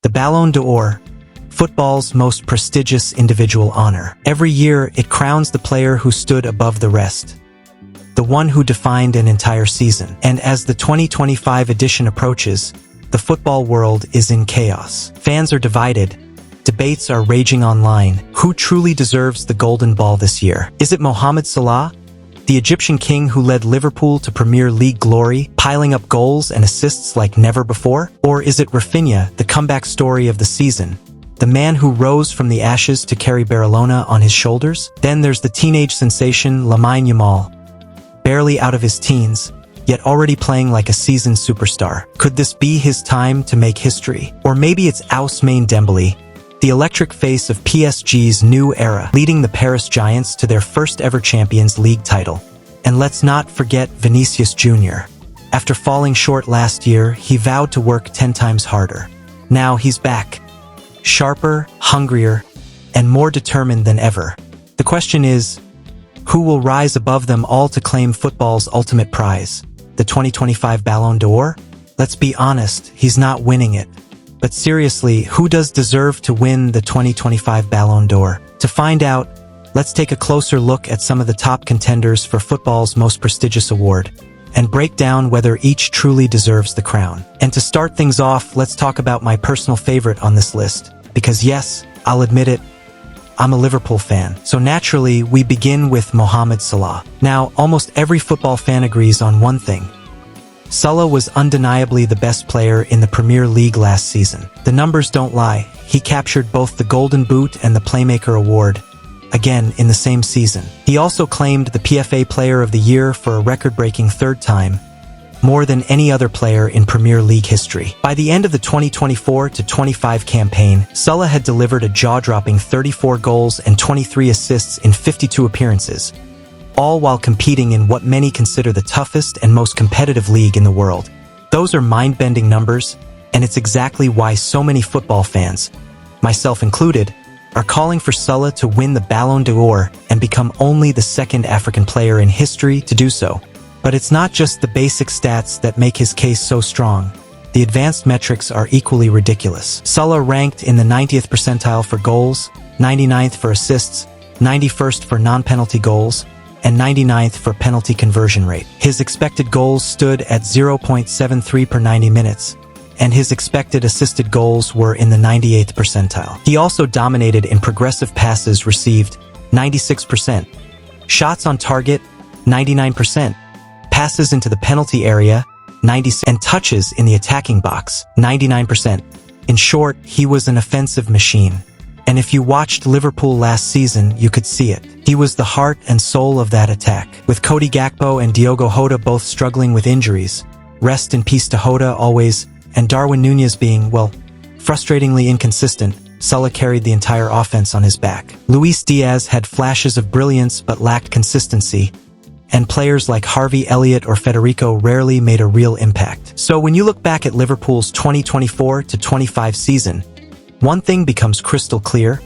The Ballon d'Or, football's most prestigious individual honor. Every year, it crowns the player who stood above the rest, the one who defined an entire season. And as the 2025 edition approaches, the football world is in chaos. Fans are divided. Debates are raging online. Who truly deserves the Golden Ball this year? Is it Mohamed Salah, the Egyptian king who led Liverpool to Premier League glory, piling up goals and assists like never before? Or is it Raphinha, the comeback story of the season, the man who rose from the ashes to carry Barcelona on his shoulders? Then there's the teenage sensation Lamine Yamal, barely out of his teens, yet already playing like a seasoned superstar. Could this be his time to make history? Or maybe it's Ousmane Dembélé, the electric face of PSG's new era, leading the Paris Giants to their first ever Champions League title. And let's not forget Vinicius Jr. After falling short last year, he vowed to work 10 times harder. Now he's back, sharper, hungrier, and more determined than ever. The question is, who will rise above them all to claim football's ultimate prize, the 2025 Ballon d'Or? Let's be honest, he's not winning it. But seriously, who does deserve to win the 2025 Ballon d'Or? To find out, let's take a closer look at some of the top contenders for football's most prestigious award, and break down whether each truly deserves the crown. And to start things off, let's talk about my personal favorite on this list, because yes, I'll admit it, I'm a Liverpool fan. So naturally, we begin with Mohamed Salah. Now, almost every football fan agrees on one thing. Salah was undeniably the best player in the Premier League last season. The numbers don't lie. He captured both the Golden Boot and the Playmaker Award, again in the same season. He also claimed the PFA Player of the Year for a record-breaking third time, more than any other player in Premier League history. By the end of the 2024-25 campaign, Salah had delivered a jaw-dropping 34 goals and 23 assists in 52 appearances, all while competing in what many consider the toughest and most competitive league in the world. Those are mind-bending numbers, and it's exactly why so many football fans, myself included, are calling for Salah to win the Ballon d'Or and become only the second African player in history to do so. But it's not just the basic stats that make his case so strong. The advanced metrics are equally ridiculous. Salah ranked in the 90th percentile for goals, 99th for assists, 91st for non-penalty goals, and 99th for penalty conversion rate. His expected goals stood at 0.73 per 90 minutes, and his expected assisted goals were in the 98th percentile. He also dominated in progressive passes received, 96%, shots on target, 99%, passes into the penalty area, 90%, and touches in the attacking box, 99%. In short, he was an offensive machine. And if you watched Liverpool last season, you could see it. He was the heart and soul of that attack. With Cody Gakpo and Diogo Jota both struggling with injuries, rest in peace to Jota always, and Darwin Núñez being, well, frustratingly inconsistent, Salah carried the entire offense on his back. Luis Diaz had flashes of brilliance but lacked consistency, and players like Harvey Elliott or Federico rarely made a real impact. So when you look back at Liverpool's 2024-25 season, one thing becomes crystal clear.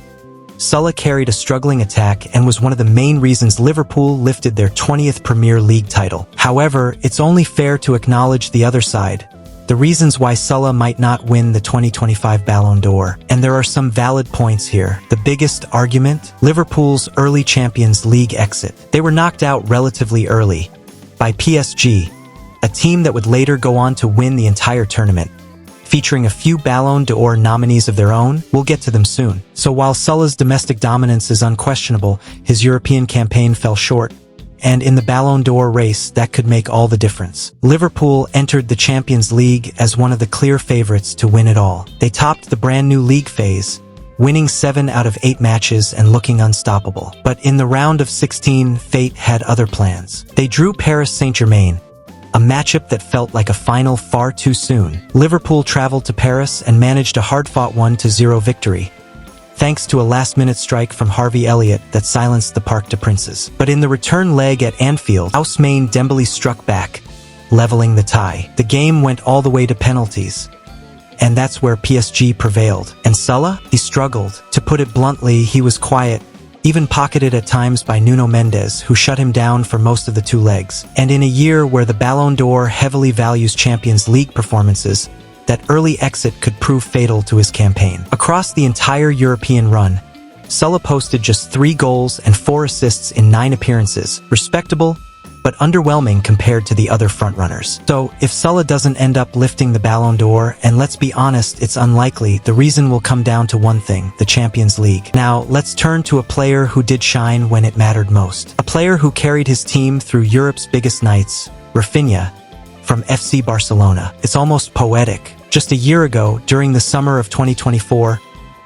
Salah carried a struggling attack and was one of the main reasons Liverpool lifted their 20th Premier League title. However, it's only fair to acknowledge the other side, the reasons why Salah might not win the 2025 Ballon d'Or. And there are some valid points here. The biggest argument? Liverpool's early Champions League exit. They were knocked out relatively early by PSG, a team that would later go on to win the entire tournament, featuring a few Ballon d'Or nominees of their own. We'll get to them soon. So while Salah's domestic dominance is unquestionable, his European campaign fell short, and in the Ballon d'Or race, that could make all the difference. Liverpool entered the Champions League as one of the clear favorites to win it all. They topped the brand new league phase, winning 7 out of 8 matches and looking unstoppable. But in the round of 16, fate had other plans. They drew Paris Saint-Germain, a matchup that felt like a final far too soon. Liverpool traveled to Paris and managed a hard-fought 1-0 victory, thanks to a last-minute strike from Harvey Elliott that silenced the Parc des Princes. But in the return leg at Anfield, Ousmane Dembélé struck back, leveling the tie. The game went all the way to penalties, and that's where PSG prevailed. And Salah? He struggled. To put it bluntly, he was quiet, even pocketed at times by Nuno Mendes, who shut him down for most of the 2 legs. And in a year where the Ballon d'Or heavily values Champions League performances, that early exit could prove fatal to his campaign. Across the entire European run, Salah posted just 3 goals and 4 assists in 9 appearances, respectable, but underwhelming compared to the other frontrunners. So, if Salah doesn't end up lifting the Ballon d'Or, and let's be honest, it's unlikely, the reason will come down to one thing, the Champions League. Now, let's turn to a player who did shine when it mattered most. A player who carried his team through Europe's biggest nights, Raphinha, from FC Barcelona. It's almost poetic. Just a year ago, during the summer of 2024,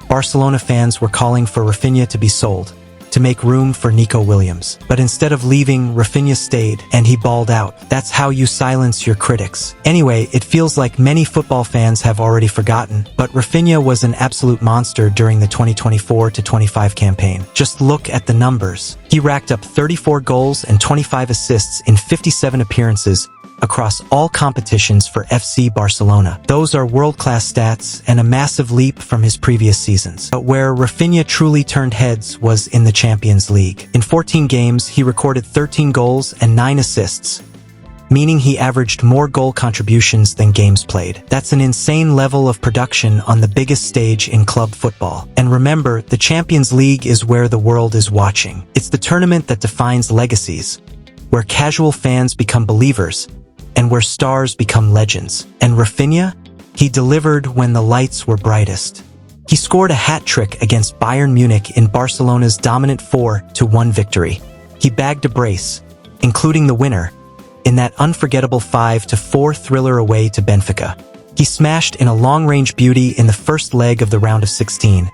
Barcelona fans were calling for Raphinha to be sold, to make room for Nico Williams. But instead of leaving, Raphinha stayed, and he balled out. That's how you silence your critics. Anyway, it feels like many football fans have already forgotten, but Raphinha was an absolute monster during the 2024-25 campaign. Just look at the numbers. He racked up 34 goals and 25 assists in 57 appearances, across all competitions for FC Barcelona. Those are world-class stats and a massive leap from his previous seasons. But where Raphinha truly turned heads was in the Champions League. In 14 games, he recorded 13 goals and 9 assists, meaning he averaged more goal contributions than games played. That's an insane level of production on the biggest stage in club football. And remember, the Champions League is where the world is watching. It's the tournament that defines legacies, where casual fans become believers, and where stars become legends. And Raphinha? He delivered when the lights were brightest. He scored a hat-trick against Bayern Munich in Barcelona's dominant 4-1 victory. He bagged a brace, including the winner, in that unforgettable 5-4 thriller away to Benfica. He smashed in a long-range beauty in the first leg of the round of 16,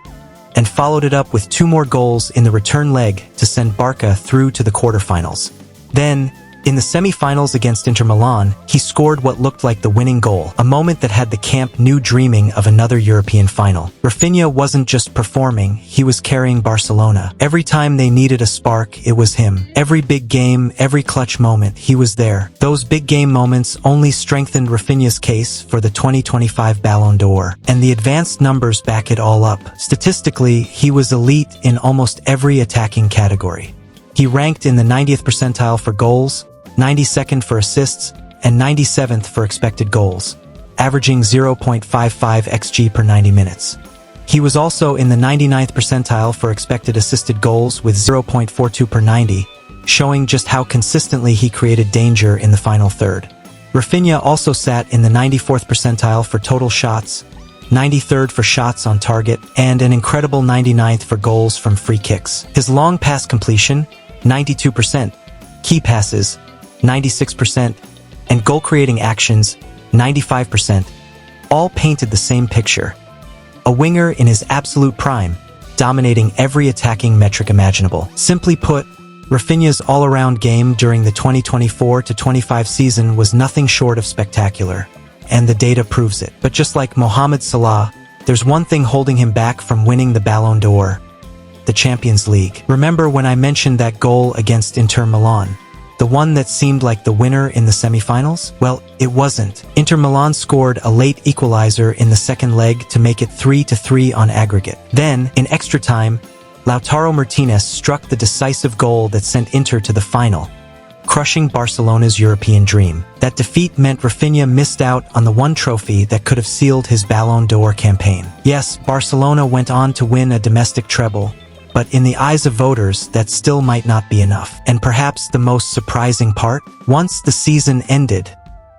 and followed it up with 2 more goals in the return leg to send Barca through to the quarterfinals. Then, in the semi-finals against Inter Milan, he scored what looked like the winning goal, a moment that had the Camp Nou dreaming of another European final. Raphinha wasn't just performing, he was carrying Barcelona. Every time they needed a spark, it was him. Every big game, every clutch moment, he was there. Those big game moments only strengthened Raphinha's case for the 2025 Ballon d'Or, and the advanced numbers back it all up. Statistically, he was elite in almost every attacking category. He ranked in the 90th percentile for goals, 92nd for assists, and 97th for expected goals, averaging 0.55 xG per 90 minutes. He was also in the 99th percentile for expected assisted goals with 0.42 per 90, showing just how consistently he created danger in the final third. Raphinha also sat in the 94th percentile for total shots, 93rd for shots on target, and an incredible 99th for goals from free kicks. His long pass completion, 92%, key passes, 96%, and goal-creating actions, 95%, all painted the same picture. A winger in his absolute prime, dominating every attacking metric imaginable. Simply put, Raphinha's all-around game during the 2024-25 season was nothing short of spectacular, and the data proves it. But just like Mohamed Salah, there's one thing holding him back from winning the Ballon d'Or: the Champions League. Remember when I mentioned that goal against Inter Milan? The one that seemed like the winner in the semifinals? Well, it wasn't. Inter Milan scored a late equalizer in the second leg to make it 3-3 on aggregate. Then, in extra time, Lautaro Martinez struck the decisive goal that sent Inter to the final, crushing Barcelona's European dream. That defeat meant Raphinha missed out on the one trophy that could have sealed his Ballon d'Or campaign. Yes, Barcelona went on to win a domestic treble, but in the eyes of voters, that still might not be enough. And perhaps the most surprising part? Once the season ended,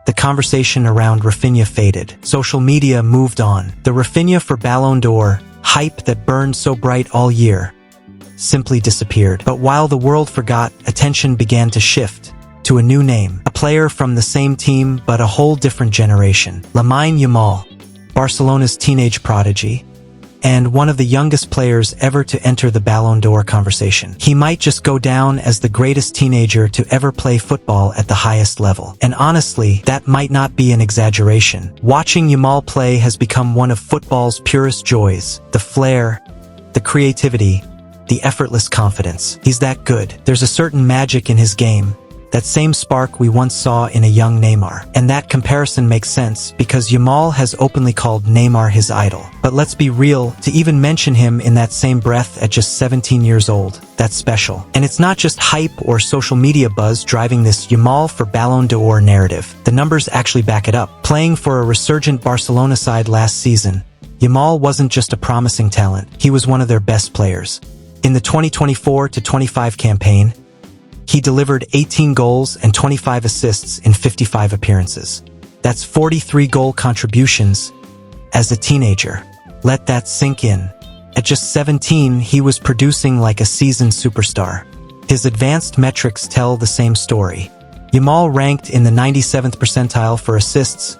the conversation around Raphinha faded. Social media moved on. The Raphinha for Ballon d'Or hype that burned so bright all year simply disappeared. But while the world forgot, attention began to shift to a new name. A player from the same team, but a whole different generation. Lamine Yamal, Barcelona's teenage prodigy, and one of the youngest players ever to enter the Ballon d'Or conversation. He might just go down as the greatest teenager to ever play football at the highest level. And honestly, that might not be an exaggeration. Watching Yamal play has become one of football's purest joys. The flair, the creativity, the effortless confidence. He's that good. There's a certain magic in his game that same spark we once saw in a young Neymar. And that comparison makes sense because Yamal has openly called Neymar his idol. But let's be real, to even mention him in that same breath at just 17 years old, that's special. And it's not just hype or social media buzz driving this Yamal for Ballon d'Or narrative. The numbers actually back it up. Playing for a resurgent Barcelona side last season, Yamal wasn't just a promising talent, he was one of their best players. In the 2024-25 campaign, he delivered 18 goals and 25 assists in 55 appearances. That's 43 goal contributions as a teenager. Let that sink in. At just 17, he was producing like a seasoned superstar. His advanced metrics tell the same story. Yamal ranked in the 97th percentile for assists,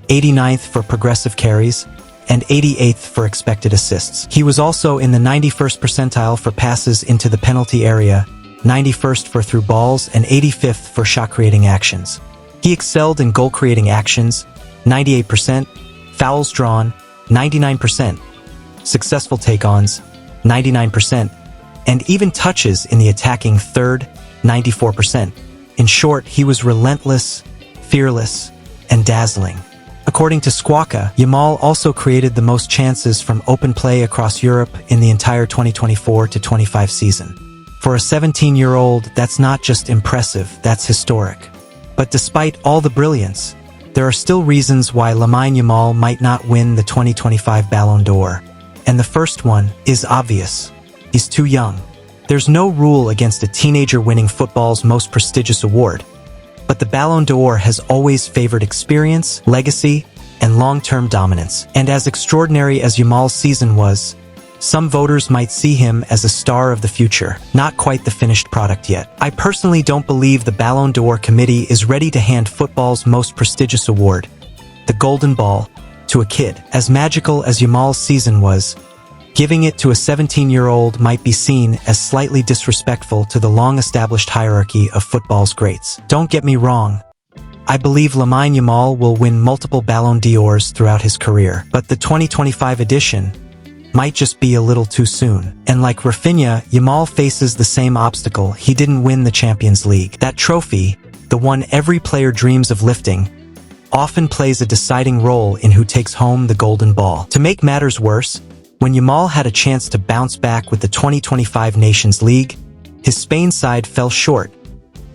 89th for progressive carries, and 88th for expected assists. He was also in the 91st percentile for passes into the penalty area, 91st for through balls, and 85th for shot-creating actions. He excelled in goal-creating actions, 98%, fouls drawn, 99%, successful take-ons, 99%, and even touches in the attacking third, 94%. In short, he was relentless, fearless, and dazzling. According to Squawka, Yamal also created the most chances from open play across Europe in the entire 2024-25 season. For a 17-year-old, that's not just impressive, that's historic. But despite all the brilliance, there are still reasons why Lamine Yamal might not win the 2025 Ballon d'Or. And the first one is obvious. He's too young. There's no rule against a teenager winning football's most prestigious award. But the Ballon d'Or has always favored experience, legacy, and long-term dominance. And as extraordinary as Yamal's season was, some voters might see him as a star of the future, not quite the finished product yet. I personally don't believe the Ballon d'Or committee is ready to hand football's most prestigious award, the Golden Ball, to a kid. As magical as Yamal's season was, giving it to a 17-year-old might be seen as slightly disrespectful to the long-established hierarchy of football's greats. Don't get me wrong. I believe Lamine Yamal will win multiple Ballon d'Ors throughout his career, but the 2025 edition might just be a little too soon. And like Raphinha, Yamal faces the same obstacle. He didn't win the Champions League. That trophy, the one every player dreams of lifting, often plays a deciding role in who takes home the Golden Ball. To make matters worse, when Yamal had a chance to bounce back with the 2025 Nations League, his Spain side fell short,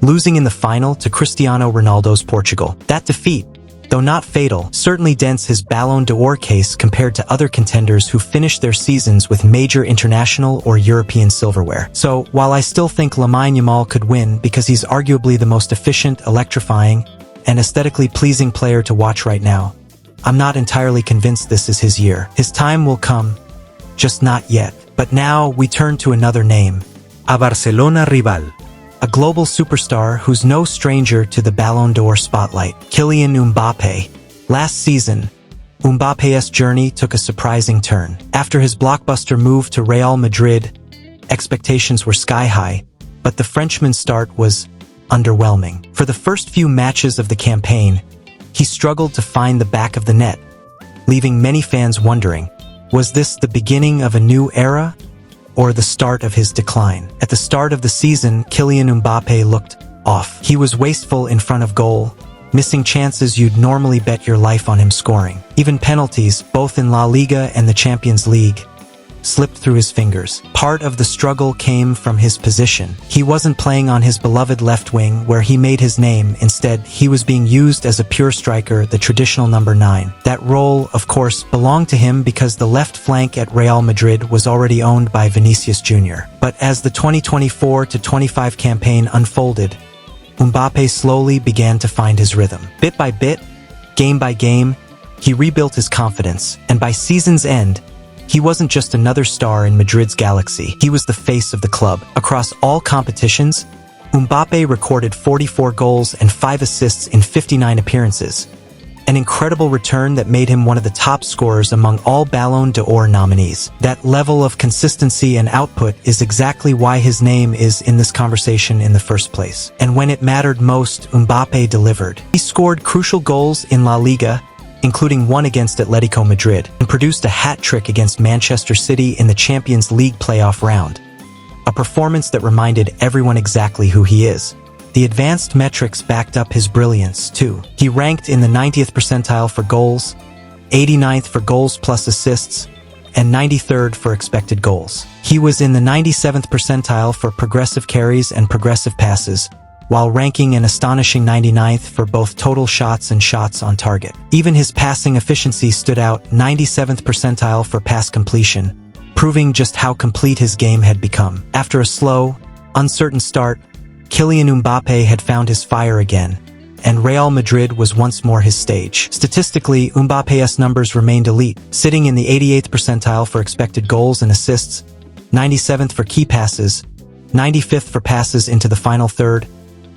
losing in the final to Cristiano Ronaldo's Portugal. That defeat, though not fatal, certainly dents his Ballon d'Or case compared to other contenders who finished their seasons with major international or European silverware. So, while I still think Lamine Yamal could win because he's arguably the most efficient, electrifying, and aesthetically pleasing player to watch right now, I'm not entirely convinced this is his year. His time will come, just not yet. But now we turn to another name, a Barcelona rival. A global superstar who's no stranger to the Ballon d'Or spotlight, Kylian Mbappé. Last season, Mbappé's journey took a surprising turn. After his blockbuster move to Real Madrid, expectations were sky-high, but the Frenchman's start was underwhelming. For the first few matches of the campaign, he struggled to find the back of the net, leaving many fans wondering, was this the beginning of a new era, or the start of his decline? At the start of the season, Kylian Mbappé looked off. He was wasteful in front of goal, missing chances you'd normally bet your life on him scoring. Even penalties, both in La Liga and the Champions League, slipped through his fingers. Part of the struggle came from his position. He wasn't playing on his beloved left wing where he made his name. Instead, he was being used as a pure striker, the traditional number 9. That role, of course, belonged to him because the left flank at Real Madrid was already owned by Vinicius Jr. But as the 2024-25 campaign unfolded, Mbappé slowly began to find his rhythm. Bit by bit, game by game, he rebuilt his confidence, and by season's end, he wasn't just another star in Madrid's galaxy. He was the face of the club. Across all competitions, Mbappé recorded 44 goals and 5 assists in 59 appearances, an incredible return that made him one of the top scorers among all Ballon d'Or nominees. That level of consistency and output is exactly why his name is in this conversation in the first place. And when it mattered most, Mbappé delivered. He scored crucial goals in La Liga, including one against Atletico Madrid, and produced a hat-trick against Manchester City in the Champions League playoff round, a performance that reminded everyone exactly who he is. The advanced metrics backed up his brilliance, too. He ranked in the 90th percentile for goals, 89th for goals plus assists, and 93rd for expected goals. He was in the 97th percentile for progressive carries and progressive passes, while ranking an astonishing 99th for both total shots and shots on target. Even his passing efficiency stood out, 97th percentile for pass completion, proving just how complete his game had become. After a slow, uncertain start, Kylian Mbappé had found his fire again, and Real Madrid was once more his stage. Statistically, Mbappé's numbers remained elite, sitting in the 88th percentile for expected goals and assists, 97th for key passes, 95th for passes into the final third,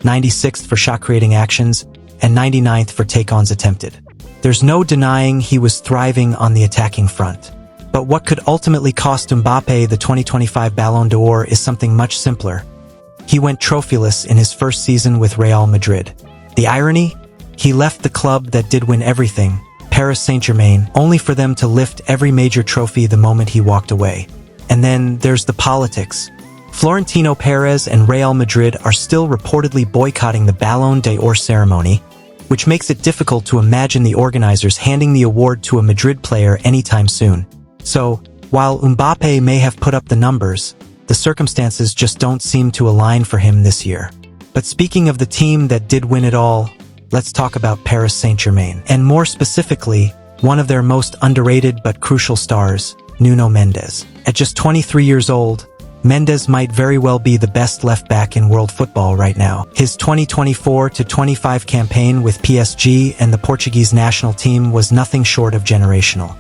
96th for shot-creating actions, and 99th for take-ons attempted. There's no denying he was thriving on the attacking front. But what could ultimately cost Mbappé the 2025 Ballon d'Or is something much simpler. He went trophyless in his first season with Real Madrid. The irony? He left the club that did win everything, Paris Saint-Germain, only for them to lift every major trophy the moment he walked away. And then there's the politics. Florentino Perez and Real Madrid are still reportedly boycotting the Ballon d'Or ceremony, which makes it difficult to imagine the organizers handing the award to a Madrid player anytime soon. So, while Mbappé may have put up the numbers, the circumstances just don't seem to align for him this year. But speaking of the team that did win it all, let's talk about Paris Saint-Germain. And more specifically, one of their most underrated but crucial stars, Nuno Mendes. At just 23 years old, Mendes might very well be the best left-back in world football right now. His 2024-25 campaign with PSG and the Portuguese national team was nothing short of generational.